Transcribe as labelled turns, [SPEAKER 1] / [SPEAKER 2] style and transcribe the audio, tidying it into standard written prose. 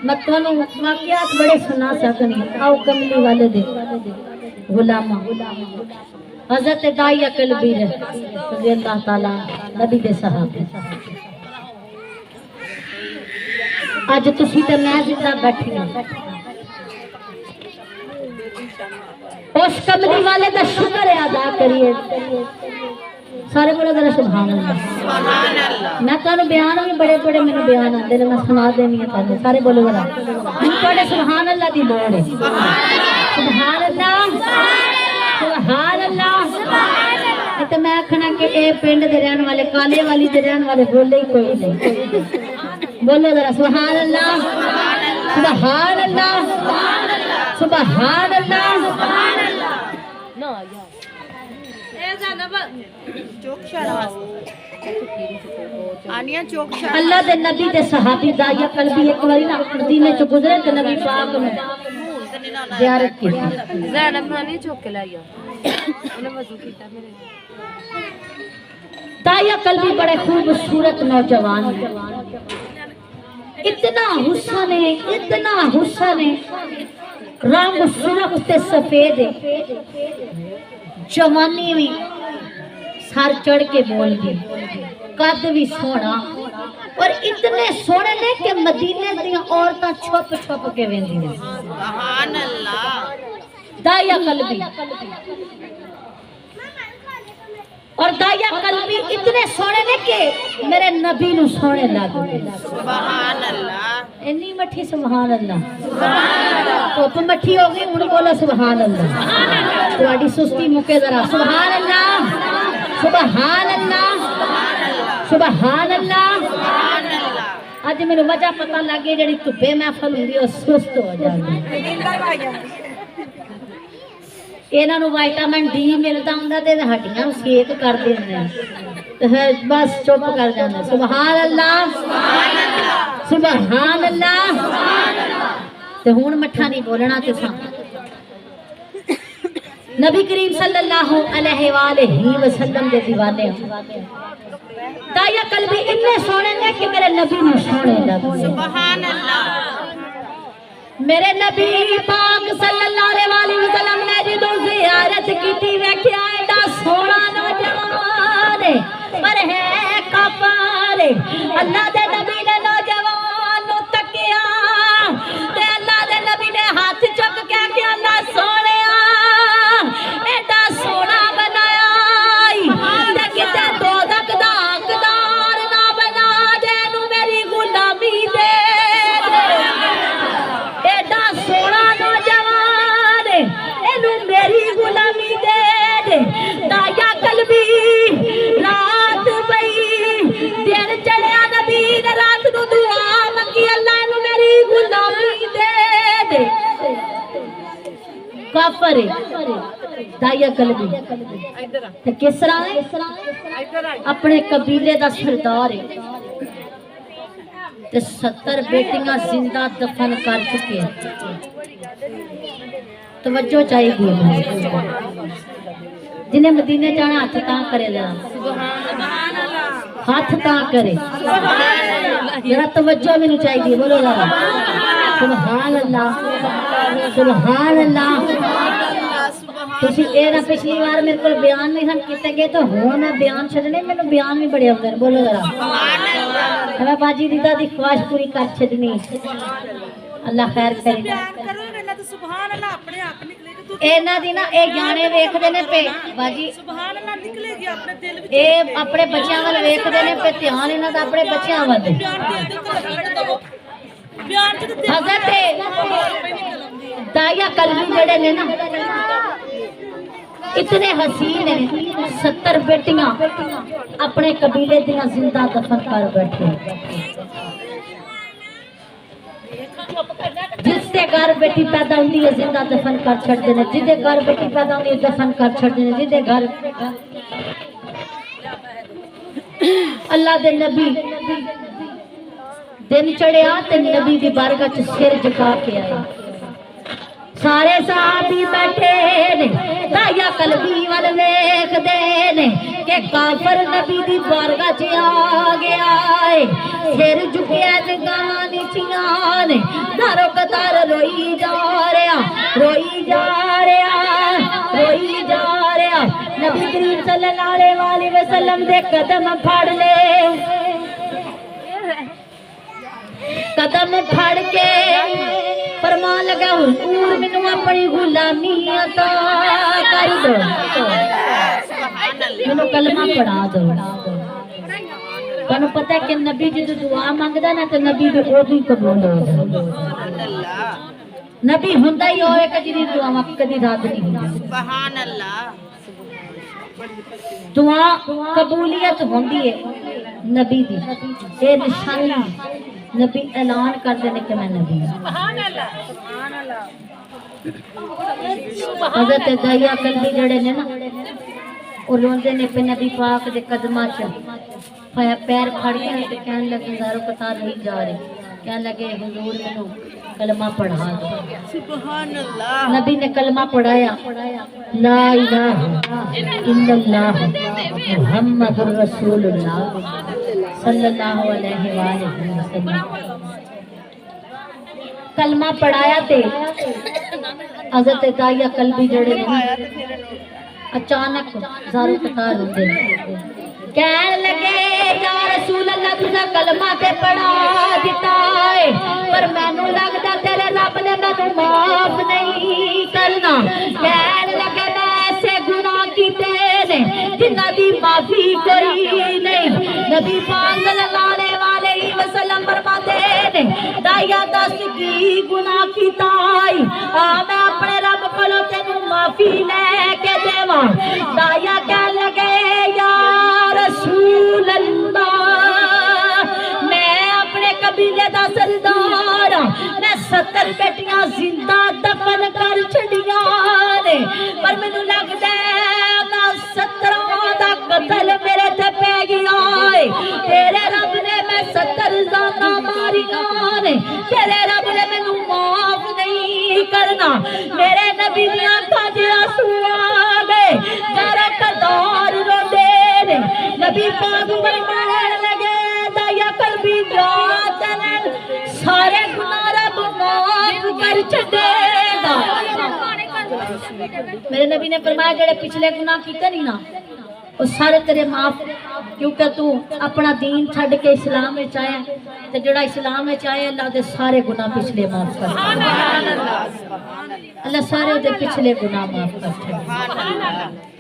[SPEAKER 1] میں تانوں واقعات بڑے سنا سکنی آؤ کملی والے دے غلامہ حضرت داعیہ کلبی رضی اللہ تعالی نبی دے صحابی اج تسی تے میں زندہ بیٹھی ہوں اس کملی والے دا شکر ادا کریے سارے بڑے ذرا سبحان اللہ میں تانوں بیان بھی بڑے بڑے میرے بیان آتے ہیں میں سنا دینی ہے تانوں سارے بولو ذرا تھوڑے سبحان اللہ دی لوڑ ہے سبحان اللہ سبحان اللہ تے میں آکھنا کہ اے پنڈ دے رہن والے کالے والی دے رہن والے بولے ہی کوئی نہیں بولو ذرا سبحان اللہ سبحان اللہ سبحان اللہ اللہ دے نبی دے صحابی داعیہ قلبی ایک باری نا مدینے چ گزرے تے نبی پاک نے زیارت کی زینب نے چوک کے لایا انہیں وضو کیتا میرے داعیہ قلبی بڑے خوبصورت نوجوان ہیں اتنا حسن ہے رنگ سرخ تے سفید ہے جوانی بھی سر چڑھ کے بول گئی قد بھی سونا اور اتنے سونے نے کہ مدینے دیا عورتاں چھپ چھپ کے ویندی ہیں سبحان اللہ داعیہ قلبی اور داعیہ قلبی اتنے سونے نے کہ میرے نبی نو سونے لگ گئے سبحان اللہ انی مٹھی سبحان اللہ سبحان اللہ تو تم مٹھی ہو گئی ان بولو سبحان اللہ سبحان اللہ تواڈی سستی مکے ذرا سبحان اللہ سبحان اللہ سبحان اللہ اج میرے وجہ پتہ لگ گئی جڑی تبے محفل ہوندی او سست ہو جاندی انہاں نو وٹامن ڈی ملدا ہوندا تے ہڈیاں نو سیک کر دیندے بس چپ کر جاندے سبحان اللہ سبحان اللہ تے ہن مٹھا نہیں بولنا تے سا نبی کریم صلی اللہ علیہ وآلہ وسلم دے دیوانے داعیہ قلبی اتنے سونے نے کہ میرے نبی نو سونے لگے سبحان اللہ میرے نبی پاک صلی اللہ علیہ وسلم نے جدو زیارت کی ویکھیا ایڈا سونا نوجوان پر ہے کافر اللہ دے نبی نے نوجوان نو تکیا تے اللہ دے نبی نے ہاتھ چک کے کہ اللہ سونیا ایڈا سونا بنایا تے کتے دوزخ دا حقدار نہ بنا دے نو میری غلامی دے سونا نوجوان اینو میری غلامی دے دے داعیہ قلبی رات پئی دن چڑھیا نبی نے رات نو دعا منگی اللہ اینو میری غلامی دے دے کافر داعیہ قلبی تے کس طرح ہے اپنے قبیلے دا سردار ہے تے 70 بیٹیاں زندہ دفن کر چکے توجہ چاہیے جنہیں مدینے جانا ہاتھ تاں کرے ہاتھ تاں کرے ذرا توجہ میں چاہیے بولو ذرا سبحان اللہ سبحان اللہ تسی اے نہ پچھلی بار میرے کو بیان نہیں ہم کیتے گئے تو ہو میں بیان چھڈنے مینوں بیان بھی بڑے آندے بولو ذرا سبحان اللہ میں باجی دیدا دی خواہش پوری کر چھڈنی اللہ خیر کرے سبحان اللہ اپنے آپ نکلے اینا دی نا اے گانے ویکھدے نے پے باجی سبحان اللہ نکلے گی اپنے دل وچ اے اپنے بچیاں ول ویکھدے نے پے دھیان انہاں دا اپنے بچیاں ول حضرت داعیہ قلبی جڑے نے نا اتنے حسین ہیں 70 بیٹیاں اپنے قبیلے دیاں زندہ دفن کر بیٹھے جس دے گھر بیٹی پیدا ہوندی ہے زندہ دفن کر چھڑتے ہیں جدے گھر بیٹی پیدا ہوندی ہے دفن کر چھڑتے ہیں جدے گھر اللہ دے نبی دن چڑھیا تے نبی دی بارگاہ چ سر جھکا کے آئے سارے صحابی بیٹھے نے دایا قلبی ول ویکھدے نے کہ کافر نبی دی بارگاہ چ آ گیا ہے سر جھکیا نگاہ نیچیاں نے دارو قطار روئی جا رہا روئی جا رہا روئی جا رہا نبی کریم صلی اللہ علیہ وآلہ وسلم دے قدم پھڑ لے قدم پھڑ کے فرمان لگا حضور مینوں اپنی غلامی عطا کر دو مینوں کلمہ پڑھا دو تانوں پتہ ہے کہ نبی جدوں دعا منگدا نا تے نبی دے اودی قبول ہو جاندا نبی ہوندا ہی ہوئے کہ جدی دعا کدی رد نہیں ہوندی سبحان اللہ دعا قبولیت ہوندی ہے نبی دی اے نشانی نبی اعلان کر دینے کہ میں نبی ہوں سبحان اللہ سبحان اللہ حضرت دایا قلبی جڑے نے نا وہ روندے نے پہ نبی پاک دے قدمہ چ پیر پھڑ کے کہنے لگے زارو قطار ہوئی جا رہے کہنے لگے حضور منو کلمہ پڑھا دو سبحان اللہ نبی نے کلمہ پڑھایا لا الہ الا اللہ محمد رسول اللہ صلی اللہ علیہ وآلہ وسلم کلمہ پڑھایا تے حضرت دایا قلبی جڑے اچانک زارو قطار ہوندے کہنے لگے یا رسول اللہ تُسا کلمہ تے پڑھا دیتا ہے پر مینوں لگدا تیرے رب نے مینوں معاف نہیں کرنا کہنے لگے میں ایسے گناہ کیتے نے جنہاں دی معافی کوئی نہیں نبی پاک صلی اللہ علیہ وسلم فرماتے نے دایا دس کی گناہ کیتا ہے میں اپنے رب کولوں تینوں معافی لے کے دیواں دایا کہنے لگے یا رسول اللہ میں اپنے قبیلے دا سردار میں 70 بیٹیاں زندہ دفن کر چھڑیاں نے پر مینوں لگدا ہے نا 17 دا قتل میرے تے پے گیا ہے تیرے رب نے میں 70 زانا ماریاں نے تیرے رب نے مینوں معاف نہیں کرنا میرے نبی دی آنکھاں دے آنسو آ گئے میرے قدار روندے نے نبی پاک فرمان لگے دایا قلبی جات سارے گناہ رب معاف کر چھڈے گا میرے نبی نے فرمایا جڑے پچھلے گناہ کیتے نہیں نا وہ سارے تیرے معاف کیونکہ تو اپنا دین چھڈ کے اسلام وچ آیا تے جڑا اسلام وچ آیا اللہ دے سارے گناہ پچھلے معاف کر سبحان اللہ اللہ سارے دے پچھلے گناہ معاف کر سبحان اللہ